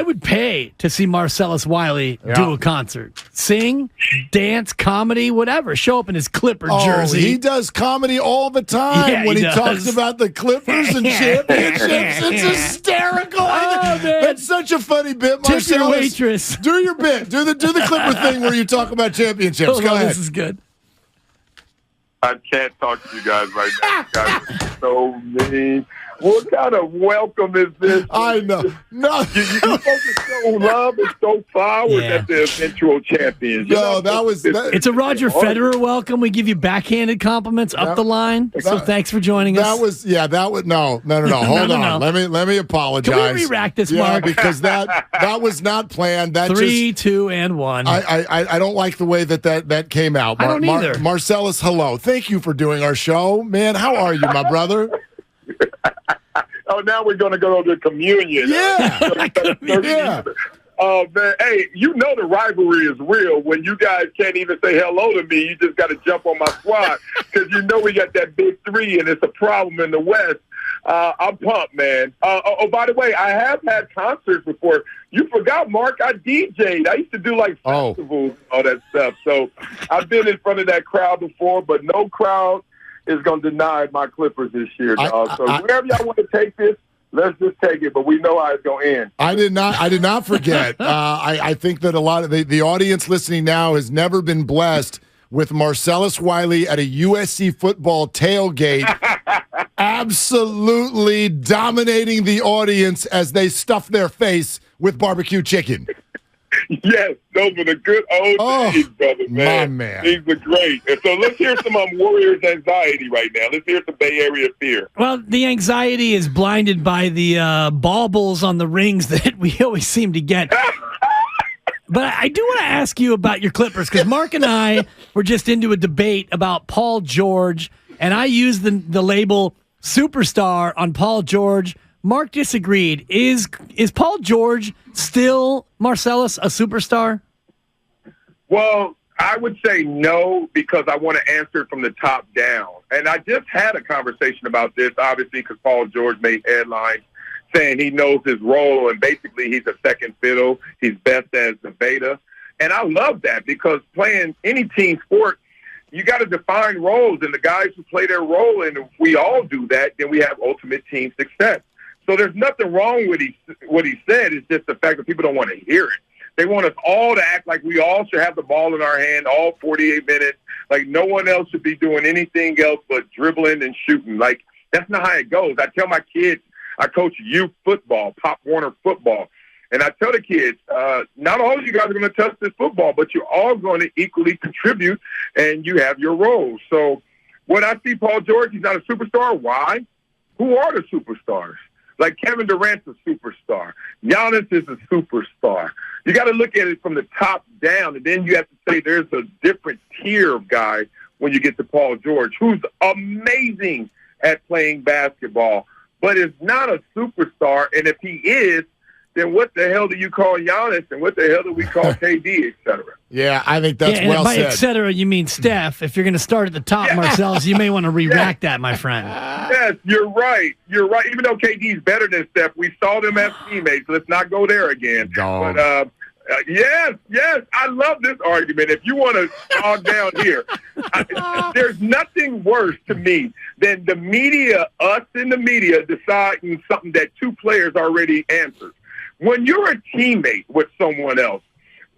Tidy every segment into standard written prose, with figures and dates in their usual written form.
I would pay to see Marcellus Wiley do a concert. Sing, dance, comedy, whatever. Show up in his Clipper jersey. He does comedy all the time when he talks about the Clippers and championships. It's hysterical. That's such a funny bit, Marcellus. Tip your waitress. Do your bit. Do the Clipper thing where you talk about championships. Go ahead. This is good. I can't talk to you guys right now. You guys are so mean. What kind of welcome is this? I know. No. You're supposed to show love and show flowers at the eventual champions. No, that was... It's a Roger Federer welcome. We give you backhanded compliments up the line. So thanks for joining us. That was... No. Hold on. Let me apologize. Can we re-rack this, Mark? Because that was not planned. That 3, 2, and 1. I don't like the way that came out. I don't either. Marcellus, hello. Thank you for doing our show. Man, how are you, my brother? Oh, now we're going to go to communion. Yeah. Yeah. Oh, man. Hey, you know the rivalry is real. When you guys can't even say hello to me, you just got to jump on my squad because you know we got that big three, and it's a problem in the West. I'm pumped, man. By the way, I have had concerts before. You forgot, Mark, I DJ'd. I used to do, festivals and all that stuff. So I've been in front of that crowd before, but no crowd is going to deny my Clippers this year, dog. So wherever y'all want to take this, let's just take it. But we know how it's going to end. I did not forget. I think that a lot of the audience listening now has never been blessed with Marcellus Wiley at a USC football tailgate, absolutely dominating the audience as they stuff their face with barbecue chicken. Yes, those were the good old days, brother, man. My man. These were great. And so let's hear some Warriors anxiety right now. Let's hear some Bay Area fear. Well, the anxiety is blinded by the baubles on the rings that we always seem to get. But I do want to ask you about your Clippers because Mark and I were just into a debate about Paul George, and I used the label superstar on Paul George. Mark disagreed. Is Paul George still, Marcellus, a superstar? Well, I would say no because I want to answer it from the top down. And I just had a conversation about this, obviously, because Paul George made headlines saying he knows his role and basically he's a second fiddle. He's best as the beta. And I love that because playing any team sport, you got to define roles. And the guys who play their role, and if we all do that, then we have ultimate team success. So there's nothing wrong with what he said. It's just the fact that people don't want to hear it. They want us all to act like we all should have the ball in our hand all 48 minutes, like no one else should be doing anything else but dribbling and shooting. Like, that's not how it goes. I tell my kids, I coach youth football, Pop Warner football, and I tell the kids, not all of you guys are going to touch this football, but you're all going to equally contribute, and you have your roles. So when I see Paul George, he's not a superstar. Why? Who are the superstars? Like Kevin Durant's a superstar. Giannis is a superstar. You got to look at it from the top down, and then you have to say there's a different tier of guys when you get to Paul George, who's amazing at playing basketball, but is not a superstar. And if he is, then what the hell do you call Giannis, and what the hell do we call KD, et cetera? Yeah, I think that's well by said. Et cetera, you mean Steph. If you're going to start at the top, Marcellus, you may want to re-rack that, my friend. Yes, you're right. You're right. Even though KD's better than Steph, we saw them as teammates. Let's not go there again. Dog. But yes, I love this argument. If you want to jog down here, there's nothing worse to me than the media, us in the media, deciding something that two players already answered. When you're a teammate with someone else,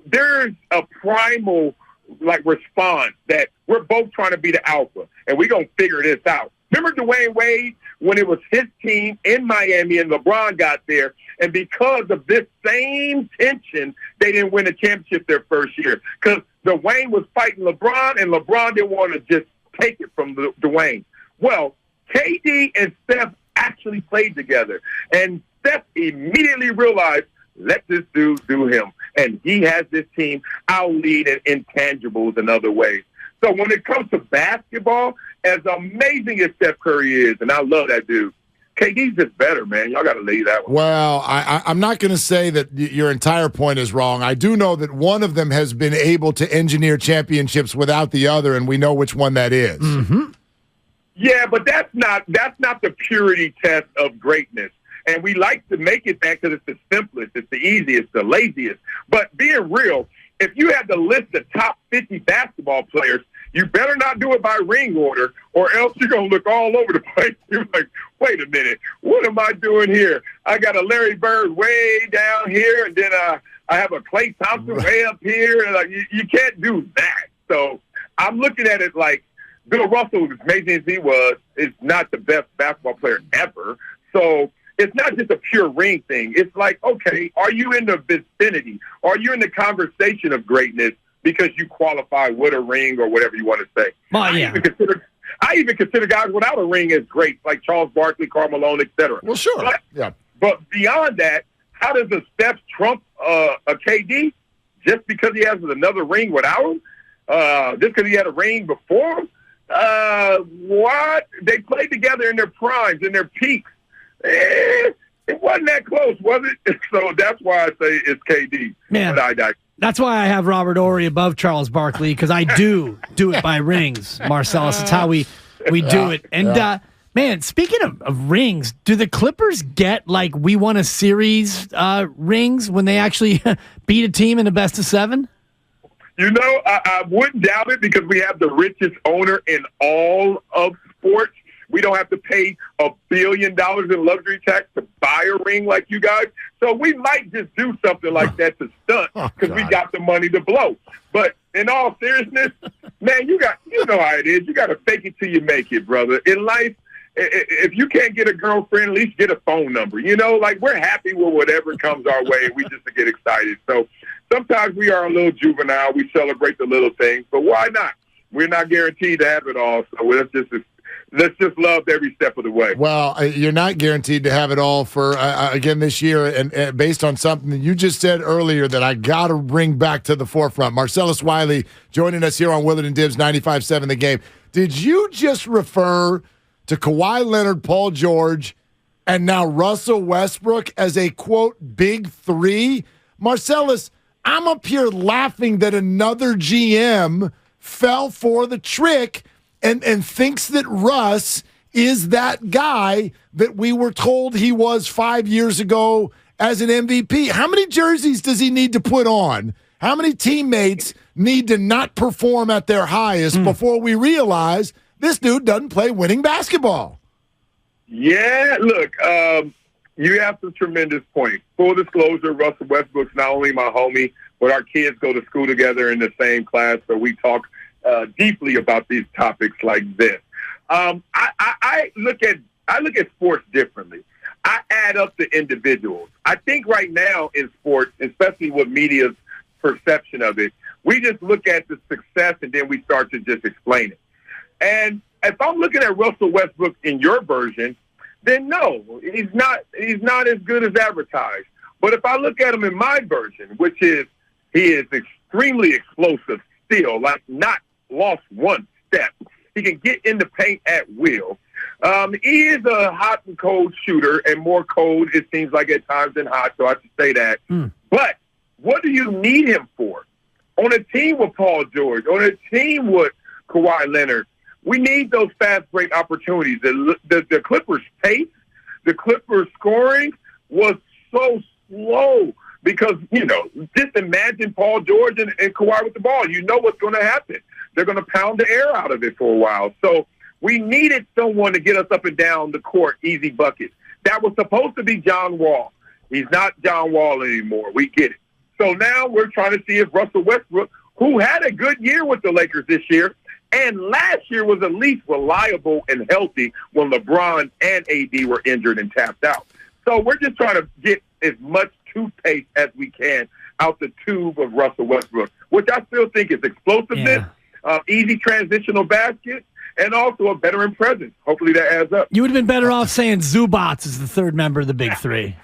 there's a primal response that we're both trying to be the alpha, and we're going to figure this out. Remember Dwayne Wade when it was his team in Miami and LeBron got there, and because of this same tension, they didn't win a championship their first year because Dwayne was fighting LeBron, and LeBron didn't want to just take it from Dwayne. Well, KD and Steph actually played together, and Steph immediately realized, let this dude do him. And he has this team. I'll lead in intangibles in other ways. So when it comes to basketball, as amazing as Steph Curry is, and I love that dude, KD's just better, man. Y'all got to leave that one. Well, I'm not going to say that your entire point is wrong. I do know that one of them has been able to engineer championships without the other, and we know which one that is. Mm-hmm. Yeah, but that's not the purity test of greatness. And we like to make it that because it's the simplest, it's the easiest, the laziest. But being real, if you had to list the top 50 basketball players, you better not do it by ring order, or else you're going to look all over the place. You're like, wait a minute, what am I doing here? I got a Larry Bird way down here, and then I have a Klay Thompson way up here. And you can't do that. So I'm looking at it like Bill Russell, as amazing as he was, is not the best basketball player ever. So it's not just a pure ring thing. It's like, okay, are you in the vicinity? Are you in the conversation of greatness because you qualify with a ring or whatever you want to say? Well, yeah. I even consider guys without a ring as great, like Charles Barkley, Karl Malone, etc. Well, sure. But beyond that, how does a Steph trump a KD just because he has another ring without him? Just because he had a ring before him? What? They played together in their primes, in their peaks. It wasn't that close, was it? So that's why I say it's KD. Man, that's why I have Robert Horry above Charles Barkley, because I do it by rings, Marcellus. It's how we do it. And, man, speaking of rings, do the Clippers get, like, we won a series rings when they actually beat a team in a best-of-7? You know, I wouldn't doubt it because we have the richest owner in all of sports. We don't have to pay $1 billion in luxury tax to buy a ring like you guys. So we might just do something like that to stunt because we got the money to blow. But in all seriousness, man, you know how it is. You got to fake it till you make it, brother. In life, if you can't get a girlfriend, at least get a phone number. You know, like we're happy with whatever comes our way. We just get excited. So sometimes we are a little juvenile. We celebrate the little things, but why not? We're not guaranteed to have it all. So let's just love every step of the way. Well, you're not guaranteed to have it all for, again, this year. And based on something that you just said earlier that I got to bring back to the forefront, Marcellus Wiley joining us here on Willard and Dibs 95.7 The Game. Did you just refer to Kawhi Leonard, Paul George, and now Russell Westbrook as a, quote, big three? Marcellus, I'm up here laughing that another GM fell for the trick and thinks that Russ is that guy that we were told he was 5 years ago as an MVP. How many jerseys does he need to put on? How many teammates need to not perform at their highest before we realize this dude doesn't play winning basketball? Yeah, look, you have some tremendous points. Full disclosure, Russell Westbrook's not only my homie, but our kids go to school together in the same class, so we talk deeply about these topics like this. I look at sports differently. I add up the individuals. I think right now in sports, especially with media's perception of it, we just look at the success and then we start to just explain it. And if I'm looking at Russell Westbrook in your version, then no, he's not as good as advertised. But if I look at him in my version, which is he is extremely explosive still, like not lost one step. He can get in the paint at will. He is a hot and cold shooter, and more cold, it seems like, at times than hot, so I should say that. But what do you need him for? On a team with Paul George, on a team with Kawhi Leonard, we need those fast break opportunities. The Clippers' pace, the Clippers' scoring was so slow because, you know, just imagine Paul George and Kawhi with the ball. You know what's going to happen. They're going to pound the air out of it for a while. So we needed someone to get us up and down the court, easy buckets. That was supposed to be John Wall. He's not John Wall anymore. We get it. So now we're trying to see if Russell Westbrook, who had a good year with the Lakers this year, and last year was at least reliable and healthy when LeBron and AD were injured and tapped out. So we're just trying to get as much toothpaste as we can out the tube of Russell Westbrook, which I still think is explosiveness, easy transitional baskets, and also a veteran presence. Hopefully that adds up. You would have been better off saying Zubats is the third member of the Big Three.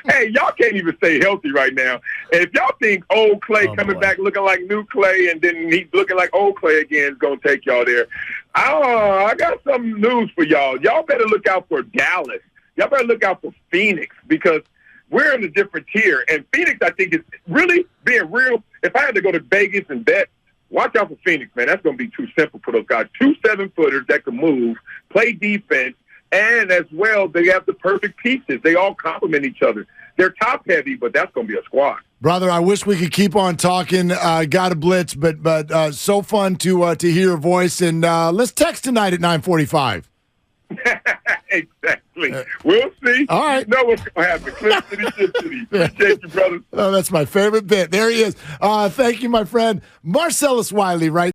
Hey, y'all can't even stay healthy right now. And if y'all think old Clay coming back looking like new Clay and then he's looking like old Clay again is going to take y'all there, I got some news for y'all. Y'all better look out for Dallas. Y'all better look out for Phoenix because we're in a different tier. And Phoenix, I think, is really being real. If I had to go to Vegas and bet, watch out for Phoenix, man. That's going to be too simple for those guys. 2 7-footers that can move, play defense, And as well, they have the perfect pieces. They all complement each other. They're top heavy, but that's going to be a squad. Brother, I wish we could keep on talking. Got a blitz, but so fun to hear your voice. And let's text tonight at 9:45. Exactly. We'll see. All right. You know what's going to happen. Clip City, Chip City. Appreciate you, brother. Oh, that's my favorite bit. There he is. Thank you, my friend. Marcellus Wiley, right